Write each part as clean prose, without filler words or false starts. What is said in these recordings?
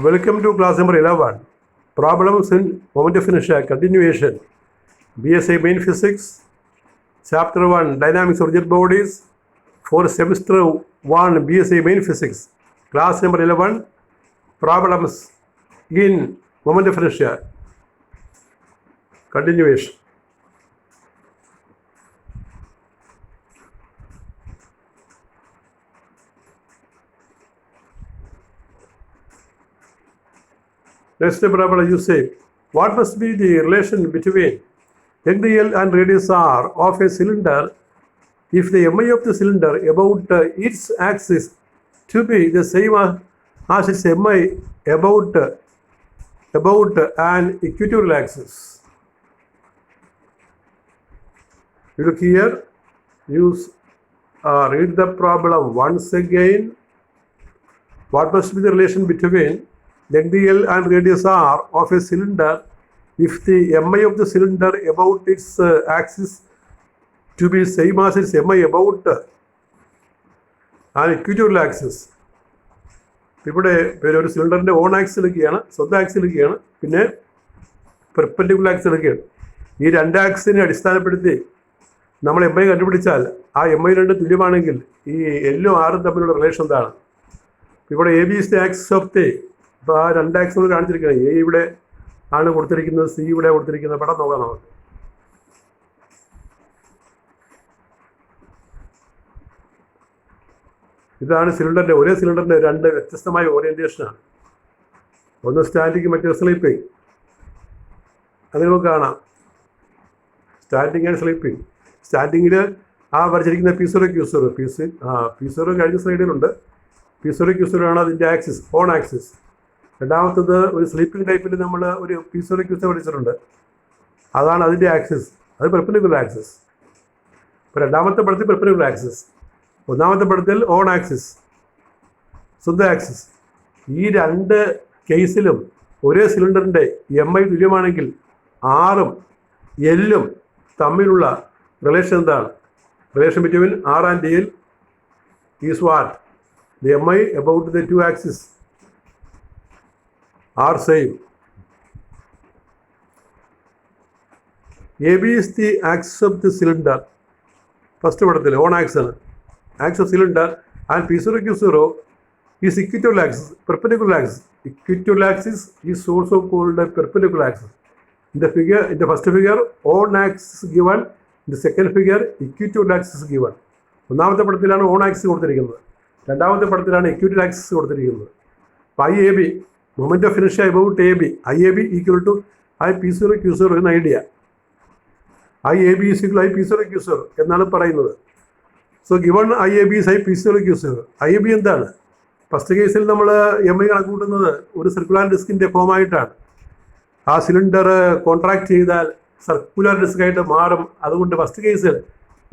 Welcome to class number 11. Problems in moment of inertia continuation. BSc Main Physics, Chapter 1 Dynamics of Rigid Bodies for Semester 1 BSc Main Physics. Class number 11. Problems in moment of inertia continuation. Next problem you say, what must be the relation between length L and radius R of a cylinder if the MI of the cylinder about its axis to be the same as its MI about an equatorial axis? You look here, use read the problem once again. What must be the relation between length L and radius R of a cylinder if the MI of the cylinder about its axis to be same as its MI about an equatorial axis? ഇവിടെ ഒരു സിലിണ്ടറിൻ്റെ on axis എടുക്കുകയാണ്, സ്വന്തം axis എടുക്കുകയാണ്, പിന്നെ perpendicular axis എടുക്കുകയാണ്. ഈ രണ്ട് ആക്സിസിനെ അടിസ്ഥാനപ്പെടുത്തി നമ്മൾ MI കണ്ടുപിടിച്ചാൽ ആ MI രണ്ട് തുല്യമാണെങ്കിൽ ഈ എല്ലും ആറും തമ്മിലുള്ള റിലേഷൻ എന്താണ്? ഇവിടെ AB is the axis of the, ഇപ്പോൾ ആ രണ്ട് ആക്സിസ് കാണിച്ചിരിക്കുന്നത്, A ഇവിടെ ആണ് കൊടുത്തിരിക്കുന്നത്, C ഇവിടെ കൊടുത്തിരിക്കുന്നത്. പടം നോക്കാം നമുക്ക്. ഇതാണ് സിലിണ്ടറിൻ്റെ, ഒരേ സിലിണ്ടറിൻ്റെ രണ്ട് വ്യത്യസ്തമായ ഓറിയൻറ്റേഷനാണ്. ഒന്ന് സ്റ്റാൻഡിങ്, മറ്റേ സ്ലീപ്പിംഗ്. അത് നമുക്ക് കാണാം, സ്റ്റാൻഡിങ് ആൻഡ് സ്ലീപ്പിംഗ്. സ്റ്റാൻഡിങ്ങിൽ ആ വരച്ചിരിക്കുന്ന P0 Q0, P0 കഴിഞ്ഞ സ്ലൈഡിലുണ്ട്. P0 Q0 ആണ് അതിൻ്റെ ആക്സിസ്, ഓൺ ആക്സിസ്. രണ്ടാമത്തത് ഒരു സ്ലീപ്പിംഗ് ടൈപ്പിൽ നമ്മൾ ഒരു P0 Q0 പഠിച്ചിട്ടുണ്ട്, അതാണ് അതിൻ്റെ ആക്സിസ്, അത് പെർപെൻഡിക്കുലർ ആക്സിസ്. ഇപ്പോൾ രണ്ടാമത്തെ പടത്തിൽ പെർപെൻഡിക്കുലർ ആക്സിസ്, ഒന്നാമത്തെ പടത്തിൽ ഓൺ ആക്സിസ്, സ്വന്തം ആക്സിസ്. ഈ രണ്ട് കേസിലും ഒരേ സിലിണ്ടറിൻ്റെ MI തുല്യമാണെങ്കിൽ ആറും എല്ലും തമ്മിലുള്ള റിലേഷൻ എന്താണ്? Relation between R and L is what? The MI about the two axes are same. AB is the axis of the cylinder. First പടത്തിൽ ഓൺ ആക്സിസ് ആണ്, axis of cylinder, and P0 Q0 is equatorial axis, perpendicular axis. Equatorial axis is also called a perpendicular axis. In the first figure, on axis given. In the second figure, equatorial axis given. ഒന്നാമത്തെ പടത്തിലാണ് on axis കൊടുത്തിരിക്കുന്നത്, രണ്ടാമത്തെ പടത്തിലാണ് equatorial axis കൊടുത്തിരിക്കുന്നത്. അപ്പോൾ IAB, moment of inertia about AB, IAB equal to P0 Q0 എന്ന idea. IAB is equal P0 Q0 എന്നാണ് പറയുന്നത്. So given IAB is P0 Q0. IAB എന്താണ്? First കേസിൽ നമ്മൾ MI കണക്ക് കൂട്ടുന്നത് ഒരു സർക്കുലർ ഡിസ്കിൻ്റെ ഫോമായിട്ടാണ്. ആ സിലിണ്ടർ കോൺട്രാക്ട് ചെയ്താൽ സർക്കുലർ ഡിസ്ക് ആയിട്ട് മാറും. അതുകൊണ്ട് ഫസ്റ്റ് കേസിൽ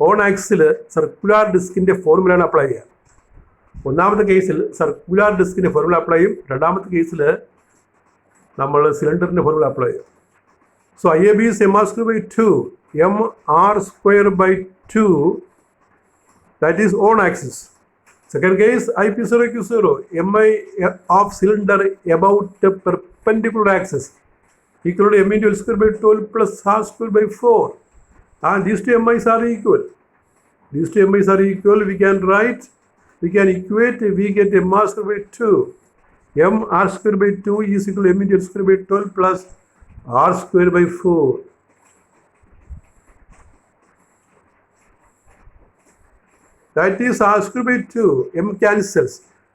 ഓൺ ആക്സിൽ സർക്കുലർ ഡിസ്കിൻ്റെ ഫോർമുലയാണ് അപ്ലൈ ചെയ്യുക. ഒന്നാമത്തെ കേസിൽ സർക്കുലർ ഡിസ്കിൻ്റെ ഫോർമുല അപ്ലൈ ചെയ്യും, രണ്ടാമത്തെ കേസിൽ നമ്മൾ സിലിണ്ടറിൻ്റെ ഫോർമുല അപ്ലൈ ചെയ്യും. So IAB is MR²/2, MR²/2, that is on axis. Second case, P0 Q0, MI of cylinder about the perpendicular axis equal to M into L²/12 plus R²/4, and these two MIs are equal. These two MIs are equal. We can equate, we get MR²/2. MR²/2 is equal to M into L²/12 plus R²/4. That is R²/2. M cancels.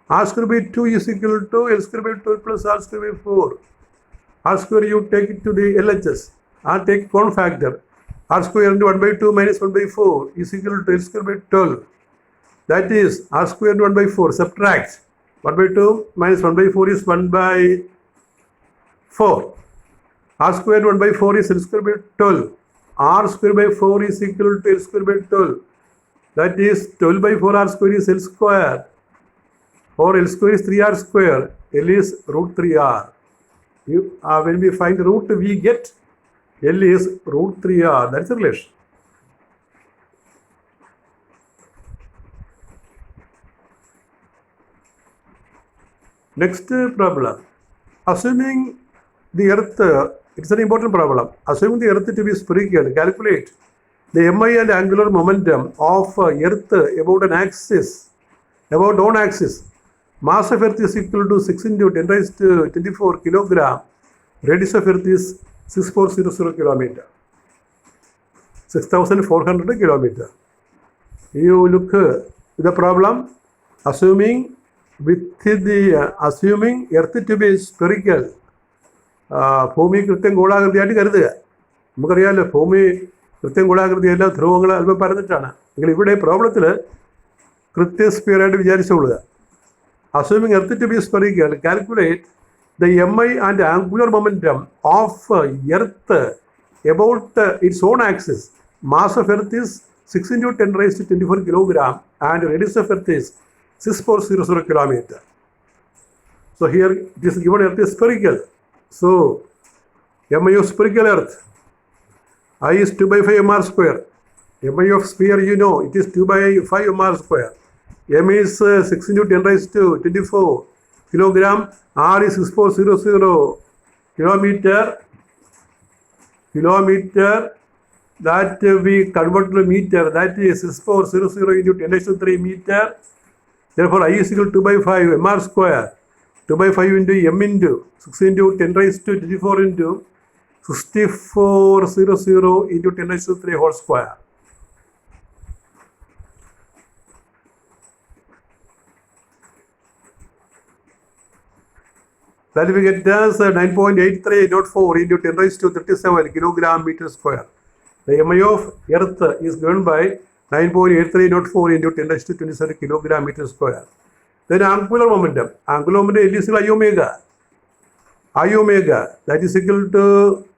R²/2 is equal to L²/12 plus R²/4. R² you take it to the LHS and take common factor. R² into 1/2 minus 1/4 is equal to L²/12. That is R² into 1/4. Subtract 1/2 minus 1/4 is 1/4. R² into 1/4 is L²/12. R²/4 is equal to L²/12. That is 12/4 R² is L², or L² is 3R². L is √3R. When we find root, we get L is √3R. That's the relation. Next problem. Assuming the earth, it's an important problem. Assuming the earth to be spherical, calculate the mi and angular momentum of earth about an axis, about on axis. Mass of earth is equal to 6 into 10 raised to 24 kilogram. Radius of earth is 6400 kilometer. 6400 kilometer. You look at the problem. Assuming earth to be spherical, ഭൂമി കൃത്യം ഗോളാകൃതിയായിട്ട് കരുതുക. നമുക്കറിയാമല്ലോ ഭൂമി കൃത്യം ഗോളാകൃതിയല്ല, ധ്രുവങ്ങൾ അല്പം പരന്നിട്ടാണ്. എങ്കിൽ ഇവിടെ പ്രോബ്ലത്തിൽ കൃത്യം സ്ഫിയറായിട്ട് വിചാരിച്ചുകൊള്ളുക. Assuming earth to be spherical, calculate the mi and angular momentum of earth about its own axis. Mass of earth is 6 into 10 raised to 24 kilogram and radius of earth is 6400 kilometer. So here it is given earth is spherical. So mi of spherical earth, I is 2 by 5 mr square. Mi of sphere, you know, it is 2 by 5 mr square. M is 6 into 10 raised to 24 kilogram. R is 6400 kilometer. That we convert to meter. That is 6400 into 10 raised to 3 meter. Therefore, I is equal to 2 by 5 mr square. 2 by 5 into m into 6 into 10 raised to 24 into 6400 into 10 raised to 3 whole square. That we get as 9.8304 into 10 raised to 37 kilogram meter square. The mi of earth is given by 9.8304 into 10 raised to 27 kilogram meter square. Then angular momentum is I omega. That is equal to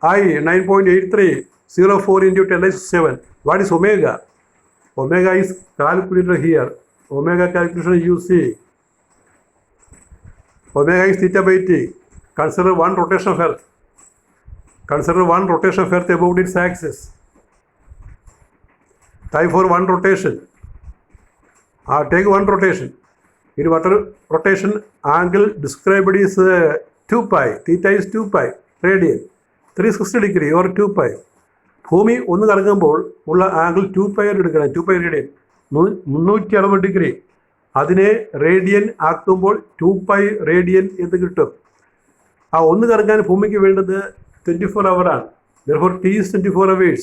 I 9.8304 into 10 raised to 7. What is omega? Omega is calculated here. Omega calculation you see. Omega is theta by t. Consider one rotation of earth. About its axis. Time for one rotation. Take one rotation. In water rotation, angle described is 2 pi. Theta is 2 pi radian. 360 degree or 2 pi. ഭൂമി ഒന്ന് കറങ്ങുമ്പോൾ ഉള്ള angle 2 pi എടുക്കണം. 2 pi radian 360 degree. അതിനെ radian ആക്കുമ്പോൾ 2 pi radian എന്ന് കിട്ടും. ആ ഒന്ന് കറങ്ങാൻ ഭൂമിക്ക് വേണ്ടത് 24 hour. Therefore T is 24 hours.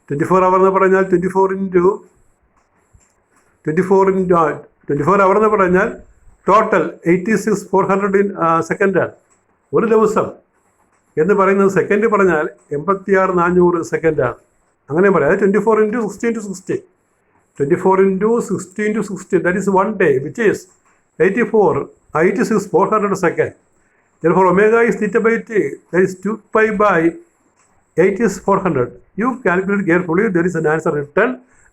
24 hour എന്ന് പറഞ്ഞാൽ 24 hour എന്ന് പറഞ്ഞാൽ ടോട്ടൽ 86,400 സെക്കൻഡാണ്. ഒരു ദിവസം എന്ന് പറയുന്നത് സെക്കൻഡ് പറഞ്ഞാൽ 86,400 സെക്കൻഡാണ്. അങ്ങനെ പറയാം. 24 into 60 into 60. 24 into 60 into 60, that is 1 day, which is 86,400 seconds. Therefore, omega is theta by t, that is 2 pi by 86,400. You calculate carefully, there is an answer written,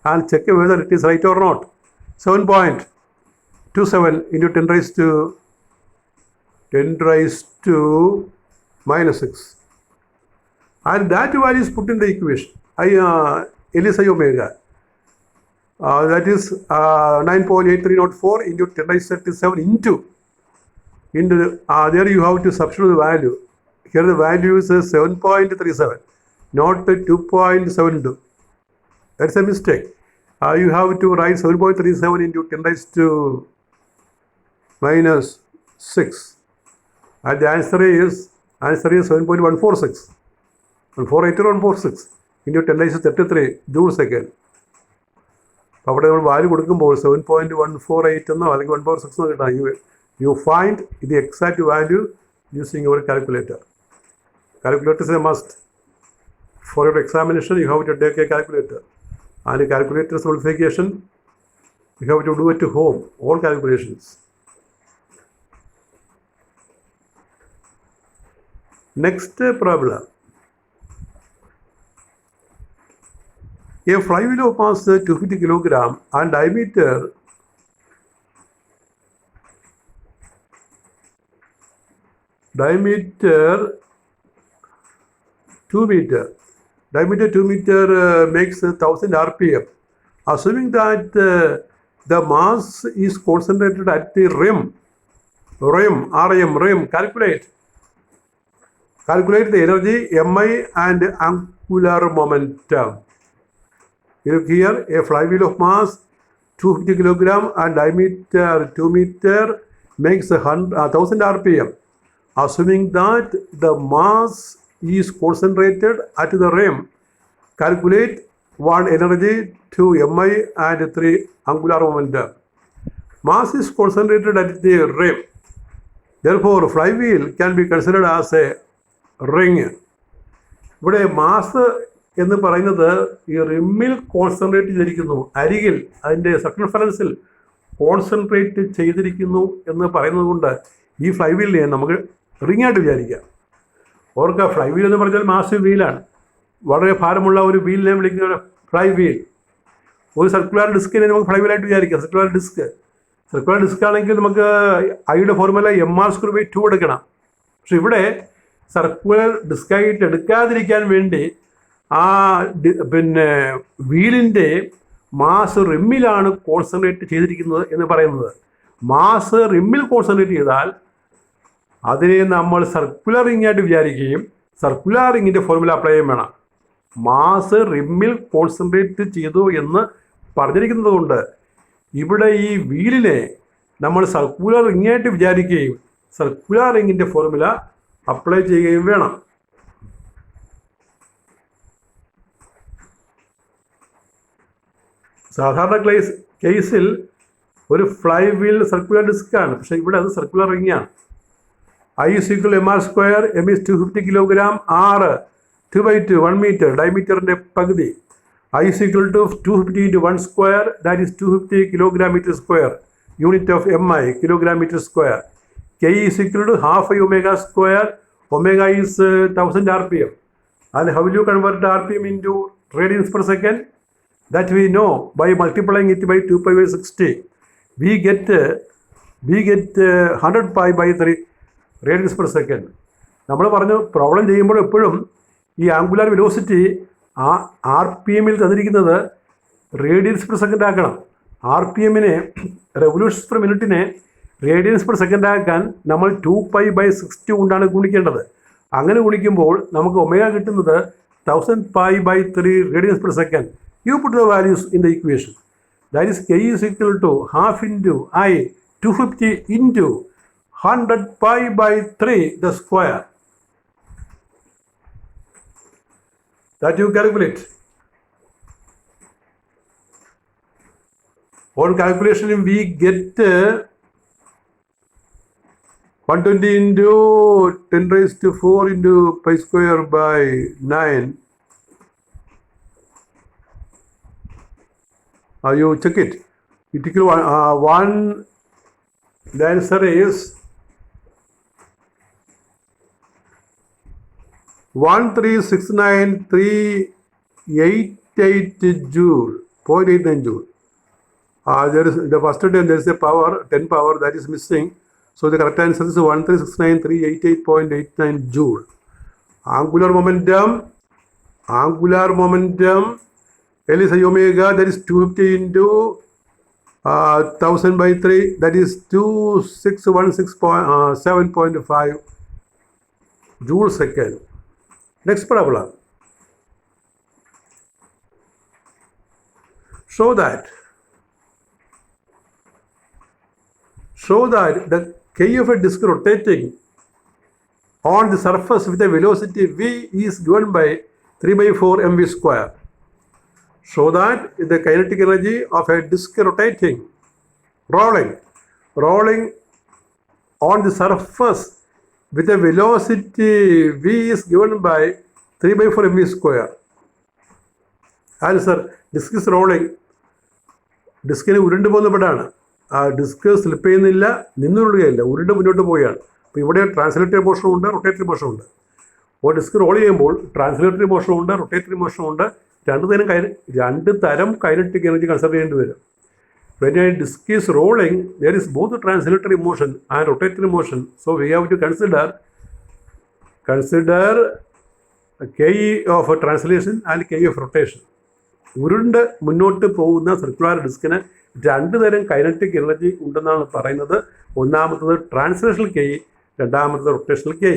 and check whether it is right or not. 7.27 into 10 raised to minus 6. And that value is put in the equation. L is I omega. That is 9.8304 into 10 raised to 37 into there you have to substitute the value. Here the value is 7.37, not 2.72. That's a mistake. You have to write 7.37 into 10 raised to minus 6. And the answer is 7.146. 148.146 into 10 raised to 33 joule second. അവിടെ നമ്മൾ value കൊടുക്കുമ്പോൾ 7.148 എന്നോ അല്ലെങ്കിൽ 1/6 എന്നോ കിട്ടാം. You find the exact value using your calculator. Calculator is a must. For your examination, you have to take a calculator. And the calculator simplification, you have to do it at home, all calculations. Next problem. A flywheel of mass 250 kilogram and diameter 2 meter. Diameter 2 meter makes 1000 RPM. Assuming that the mass is concentrated at the rim, calculate Calculate the energy Mi and angular momentum. Look here, a flywheel of mass 250 kilogram and diameter 2 meter makes 1000 rpm. Assuming that the mass is concentrated at the rim, calculate 1 energy, 2 Mi and 3 angular momentum. Mass is concentrated at the rim. Therefore, flywheel can be considered as a ring. ഇവിടെ mass എന്ന് പറയുന്നത് ഈ റിമ്മിൽ concentrate ചെയ്തിരിക്കുന്നു, അരികിൽ അതിൻ്റെ സർക്കംഫറൻസിൽ concentrate ചെയ്തിരിക്കുന്നു എന്ന് പറയുന്നത് കൊണ്ട് ഈ ഫ്ലൈവീലിനെ നമുക്ക് റിങ്ങായിട്ട് വിചാരിക്കാം. ഓർക്കുക, ഫ്ലൈവീൽ എന്ന് പറഞ്ഞാൽ മാസീവ് വീലാണ്. വളരെ ഭാരമുള്ള ഒരു വീലിനെ വിളിക്കുന്ന ഫ്ലൈ വീൽ. ഒരു സർക്കുലർ ഡിസ്കിനെ നമുക്ക് ഫ്ലൈ വീലായിട്ട് വിചാരിക്കാം. സർക്കുലർ ഡിസ്ക് ആണെങ്കിൽ നമുക്ക് ഐയുടെ ഫോർമുല mr²/2 എടുക്കണം. പക്ഷെ ഇവിടെ സർക്കുലർ ഡിസ്കായിട്ട് എടുക്കാതിരിക്കാൻ വേണ്ടി ആ വീലിൻ്റെ മാസ് റിമ്മിലാണ് കോൺസെൻട്രേറ്റ് ചെയ്തിരിക്കുന്നത് എന്ന് പറയുന്നത്. മാസ് റിമ്മിൽ കോൺസെൻട്രേറ്റ് ചെയ്താൽ അതിനെ നമ്മൾ സർക്കുലർ റിങ്ങായിട്ട് വിചാരിക്കുകയും സർക്കുലർ റിങ്ങിൻ്റെ ഫോർമുല അപ്ലൈ ചെയ്യാൻ വേണം. മാസ് റിമ്മിൽ കോൺസെൻട്രേറ്റ് ചെയ്തു എന്ന് പറഞ്ഞിരിക്കുന്നത് കൊണ്ട് ഇവിടെ ഈ വീലിനെ നമ്മൾ സർക്കുലർ റിങ്ങായിട്ട് വിചാരിക്കുകയും സർക്കുലർ റിങ്ങിൻ്റെ ഫോർമുല അപ്ലൈ ചെയ്യുകയും വേണം. സാധാരണ കേസിൽ ഒരു ഫ്ലൈ വീൽ സർക്കുലർ ഡിസ്ക്കാണ്, പക്ഷേ ഇവിടെ അത് circular റിങ്ങാണ്. I is equal to mr², m is 250 kilogram, r 2/2 1 meter, ഡയമീറ്ററിൻ്റെ പകുതി. I is equal to 250 into 1 square, that is 250 kilogram meter square, unit of mi, kilogram meter square. K is equal to half omega square, omega is 1000 rpm. And how will you convert rpm into radians per second? That we know by multiplying it by 2π/60. We get 100 pi by 3 radians per second. നമ്മൾ പറഞ്ഞു problem ചെയ്യുമ്പോൾ എപ്പോഴും ഈ angular velocity R P എമ്മിൽ തന്നിരിക്കുന്നത് radians per second ആക്കണം. R P എമ്മിനെ revolutions per മിനിറ്റിനെ റേഡിയൻസ് പെർ സെക്കൻഡ് ആക്കാൻ നമ്മൾ 2π/60 കൊണ്ടാണ് ഗുണിക്കേണ്ടത്. അങ്ങനെ ഗുണിക്കുമ്പോൾ നമുക്ക് ഒമേഗ കിട്ടുന്നത് 1000 pi/3 radians per second. You put the values in the equation. That is k is equal to half into I 250 into 100 pi/3 the square. That you calculate. On calculation we get 120 into 10⁻⁴ into π² / 9. You check it. It equal one. The answer is 1369,388 joule, 0.89 joule. There is the first term, there is a power 10 power that is missing, so the correct answer is 1369,388.89 joule. Angular momentum L is omega, that is 250 into 1000/3, that is 2616.7.5 joule second. Next problem. Show that the K of a disk rotating on the surface with a velocity v is given by 3/4 mv². Show that the kinetic energy of a disk rolling on the surface with a velocity v is given by 3/4 mv². Answer. Disk is rolling. ഡിസ്കിന് ഉരുണ്ട് പോകുന്ന പെടാണ്. ആ disk slip ചെയ്യുന്നില്ല, നിന്നുരുളുകയില്ല, ഉരുണ്ട് മുന്നോട്ട് പോവുകയാണ്. അപ്പോൾ ഇവിടെ translatory മോഷനും ഉണ്ട്, റൊട്ടേറ്ററി മോഷനും ഉണ്ട്. അപ്പോൾ ഡിസ്ക് റോൾ ചെയ്യുമ്പോൾ ട്രാൻസ്ലേറ്ററി മോഷനും ഉണ്ട്, റൊട്ടേറ്ററി മോഷനും ഉണ്ട്. രണ്ട് തരം കൈനറ്റിക് എനർജി കൺസിഡർ ചെയ്യേണ്ടി വരും. When a disk is rolling, there is both translatory motion and rotatory motion. So we have to consider K of translation and K of rotation. ഉരുണ്ട് മുന്നോട്ട് പോകുന്ന സർക്കുലർ ഡിസ്കിന് രണ്ട് തരം കൈനറ്റിക് എനർജി ഉണ്ടെന്നാണ് പറയുന്നത്. ഒന്നാമത്തത് ട്രാൻസ്ലേഷണൽ കെ, രണ്ടാമത്തത് റൊട്ടേഷണൽ കെ.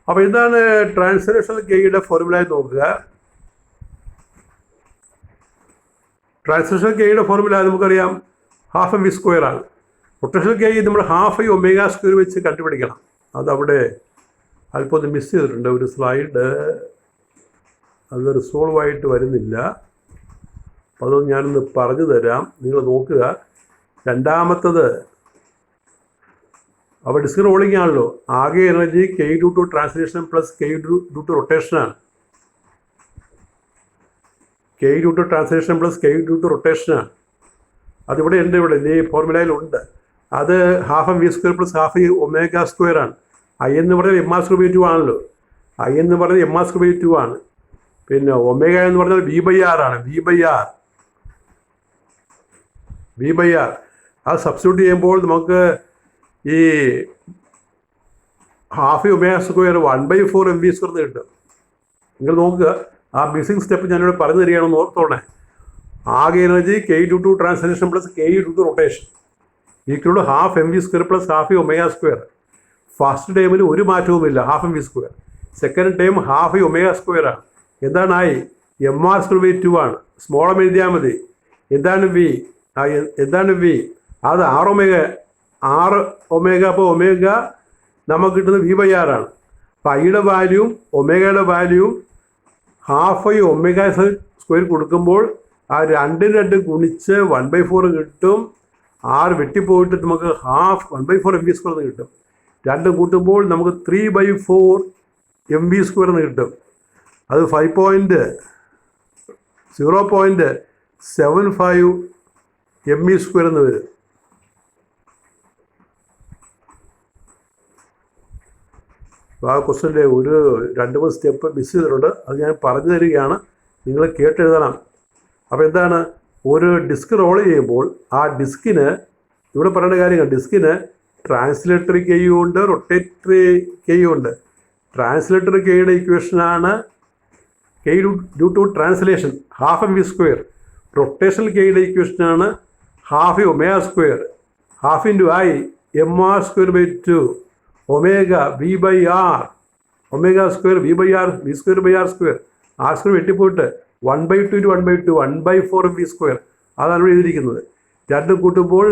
അപ്പോൾ എന്താണ് ട്രാൻസ്ലേഷണൽ കെയുടെ ഫോർമുല നോക്കുക. ട്രാൻസ്ലേഷണൽ കെയുടെ ഫോർമുല നമുക്കറിയാം ഹാഫ് എം വി സ്ക്വയർ ആണ്. റൊട്ടേഷണൽ കെ നമ്മൾ ഹാഫ് ഐ ഒമേഗ സ്ക്വയർ വെച്ച് കണ്ടുപിടിക്കണം. അതവിടെ അല്പം ഒന്ന് മിസ് ചെയ്തിട്ടുണ്ട്. ഒരു സ്ലൈഡ് അത് റിസോൾവ് ആയിട്ട് വരുന്നില്ല. അപ്പോൾ അതൊന്ന് ഞാനൊന്ന് പറഞ്ഞു തരാം, നിങ്ങൾ നോക്കുക. രണ്ടാമത്തത് അപ്പോൾ ഡിസ്ക് റോളിംഗ് ആണല്ലോ. ആകെ energy K due to translation plus K due to റൊട്ടേഷനാണ്. K due to translation plus K due to റൊട്ടേഷനാണ്. അതിവിടെ ഉണ്ട്, ഇവിടെ ഈ ഫോർമുലയിലുണ്ട്. അത് half M V square plus half omega square ആണ്. ഐ എന്ന് പറഞ്ഞാൽ എം ആർ സ്ക്വയർ ബൈ 2 ആണല്ലോ. ഐ എന്ന് പറഞ്ഞാൽ എം ആർ സ്ക്വയർ ബൈ 2 ആണ്. പിന്നെ ഒമേഗ എന്ന് പറഞ്ഞാൽ വി ബൈ ആർ ആണ്. വി ബൈ ആർ അത് സബ്സ്റ്റിറ്റ്യൂട്ട് ചെയ്യുമ്പോൾ നമുക്ക് ഈ half omega square 1/4 M V square കിട്ടും. നിങ്ങൾ നോക്കുക, ആ മിസ്സിംഗ് സ്റ്റെപ്പ് ഞാനിവിടെ പറഞ്ഞു തരികയാണെന്ന് ഓർത്തോണേ. ആകെ energy K due to translation plus K due to rotation equal to half M V square plus half omega square. First ടൈമിൽ ഒരു മാറ്റവുമില്ല, half M V square. Second time half omega square ആണ്. എന്താണ് ആയി? എം ആർ സ്ക്വയർ ബൈ 2 ആണ്. Small M എഴുതിയാൽ മതി. എന്താണ് വി? അത് 6 ഒമേഗ. അപ്പോൾ ഒമേഗ നമുക്ക് കിട്ടുന്നത് വി ബൈ ആർ ആണ്. അപ്പോൾ ഐയുടെ വാല്യൂവും ഒമേഗയുടെ വാല്യൂവും ഹാഫ് ഐ ഒമേഗ സ്ക്വയർ കൊടുക്കുമ്പോൾ ആ 2 ഗുണിച്ച് 1/4 കിട്ടും. 6 വെട്ടിപ്പോയിട്ട് നമുക്ക് ഹാഫ് 1/4 എം വി സ്ക്വയർ എന്ന് കിട്ടും. 2 കൂട്ടുമ്പോൾ നമുക്ക് 3/4 എം വി സ്ക്വയർ എന്ന് കിട്ടും. അത് 0.75 എം വി സ്ക്വയർ എന്ന് വരും. ആ ക്വസ്റ്റ്യൻ്റെ ഒരു 2-3 സ്റ്റെപ്പ് മിസ് ചെയ്തിട്ടുണ്ട്. അത് ഞാൻ പറഞ്ഞു തരികയാണ്, നിങ്ങൾ കേട്ടെഴുതണം. അപ്പോൾ എന്താണ്, ഒരു ഡിസ്ക് റോൾ ചെയ്യുമ്പോൾ ആ ഡിസ്കിന് ഇവിടെ പറയേണ്ട കാര്യങ്ങൾ, ഡിസ്കിന് ട്രാൻസ്ലേറ്ററി കെയും ഉണ്ട്, റൊട്ടേറ്ററി കെയും ഉണ്ട്. ട്രാൻസ്ലേറ്ററി കെയുടെ ഇക്വേഷനാണ് K due to translation half M V square. Rotational കെയുടെ ഇക്വേഷനാണ് half omega square. Half into I M R square by 2 omega V by R. Omega square V by R, V square by R square. R square വെട്ടിപ്പോയിട്ട് 1/2 into 1/2 1/4 M V square. അതാണ് ഇവിടെ എഴുതിയിരിക്കുന്നത്. 2 കൂട്ടുമ്പോൾ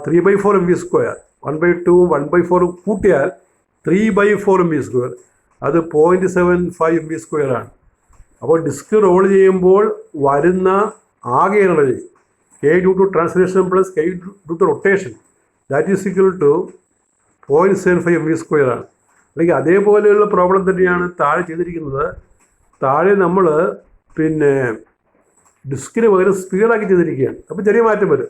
3/4 M V square. 1/2 1/4 കൂട്ടിയാൽ 3/4 M V square. അത് 0.75 m V square ആണ്. അപ്പോൾ disk role ചെയ്യുമ്പോൾ വരുന്ന ആകെ energy K due to translation plus K due to rotation that is equal to 0.75 m V square ആണ്. അല്ലെങ്കിൽ അതേപോലെയുള്ള പ്രോബ്ലം തന്നെയാണ് താഴെ ചെയ്തിരിക്കുന്നത്. താഴെ നമ്മൾ പിന്നെ ഡിസ്കിന് പകരം സ്പിയറാക്കി ചെയ്തിരിക്കുകയാണ്. അപ്പോൾ ചെറിയ മാറ്റം വരും.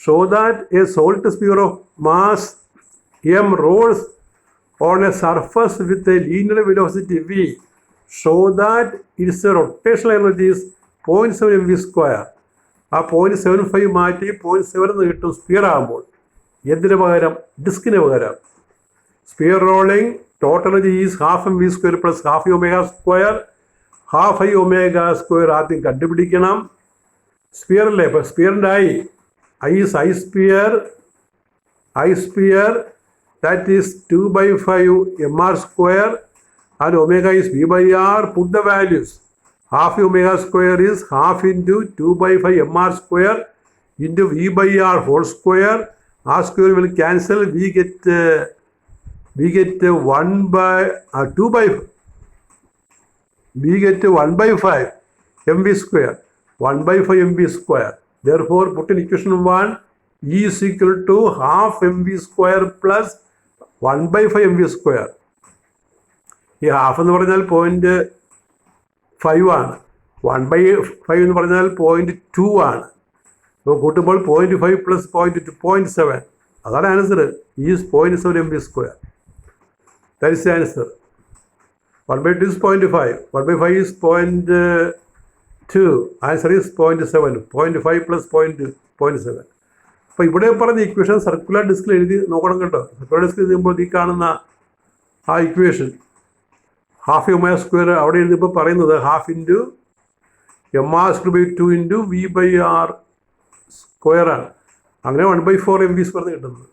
Show that a solid sphere of mass m rolls on a surface with a linear velocity v. Show that its rotational energy is 0.7 m V square. ആ 0.75 മാറ്റി 0.7 എന്ന് കിട്ടും സ്പിയർ ആകുമ്പോൾ. എന്തിനു പകരം? ഡിസ്കിന് പകരം. Sphere rolling total energy is half M V square plus half omega square. Half I omega square ആദ്യം കണ്ടുപിടിക്കണം. സ്പിയറല്ലേ, ഇപ്പോൾ സ്പിയറിൻ്റെ I is I sphere that is 2/5 M R square and omega is V by R. Put the values. Half omega square is half into 2/5 M R square into V by R whole square. R square will cancel. We get 1/5 mv square. 1/5 mv square. Therefore, put in equation 1, E is equal to half mv square plus 1/5 mv square. ഈ half എന്ന് പറഞ്ഞാൽ 0.5 ആണ്. 1/5 എന്ന് പറഞ്ഞാൽ 0.2 ആണ്. അപ്പോൾ കൂട്ടുമ്പോൾ 0.5 plus 0.2 0.7. അതാണ് answer. Is 0.7 mv square. That is the answer. 1/2 is 0.5. 1/5 is 0.2. Answer is 0.7. 0.5 plus 0.7. അപ്പോൾ ഇവിടെ പറഞ്ഞ ഇക്വേഷൻ സർക്കുലർ ഡിസ്കിൽ എഴുതി നോക്കണം കേട്ടോ. സർക്കുലർ ഡിസ്കിൽ എഴുതുമ്പോൾ ഈ കാണുന്ന ആ ഇക്വേഷൻ ഹാഫ് ഒമേഗ സ്ക്വയർ അവിടെ എഴുതിയപ്പോൾ പറയുന്നത് half into m R square by 2 into V by R square ആണ്. അങ്ങനെ 1/4 എം വി സ്ക്വയർ കിട്ടുന്നത്.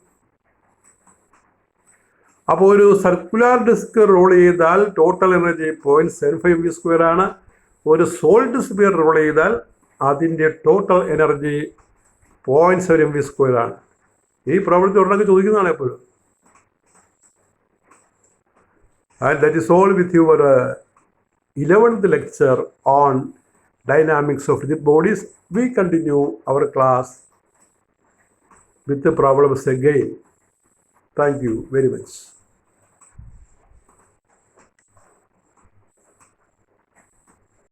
അപ്പോൾ ഒരു സർക്കുലർ ഡിസ്ക് റോൾ ചെയ്താൽ ടോട്ടൽ എനർജി 0.75 v² ആണ്. ഒരു സോളിഡ് സ്ഫിയർ റോൾ ചെയ്താൽ അതിൻ്റെ ടോട്ടൽ എനർജി 0.7 v² ആണ്. ഈ പ്രോബ്ലത്തിൽ ഉടനൊക്കെ ചോദിക്കുന്നതാണ് എപ്പോഴും. And that is all with your 11th lecture on dynamics of rigid bodies. We continue our class with the problems again. Thank you very much.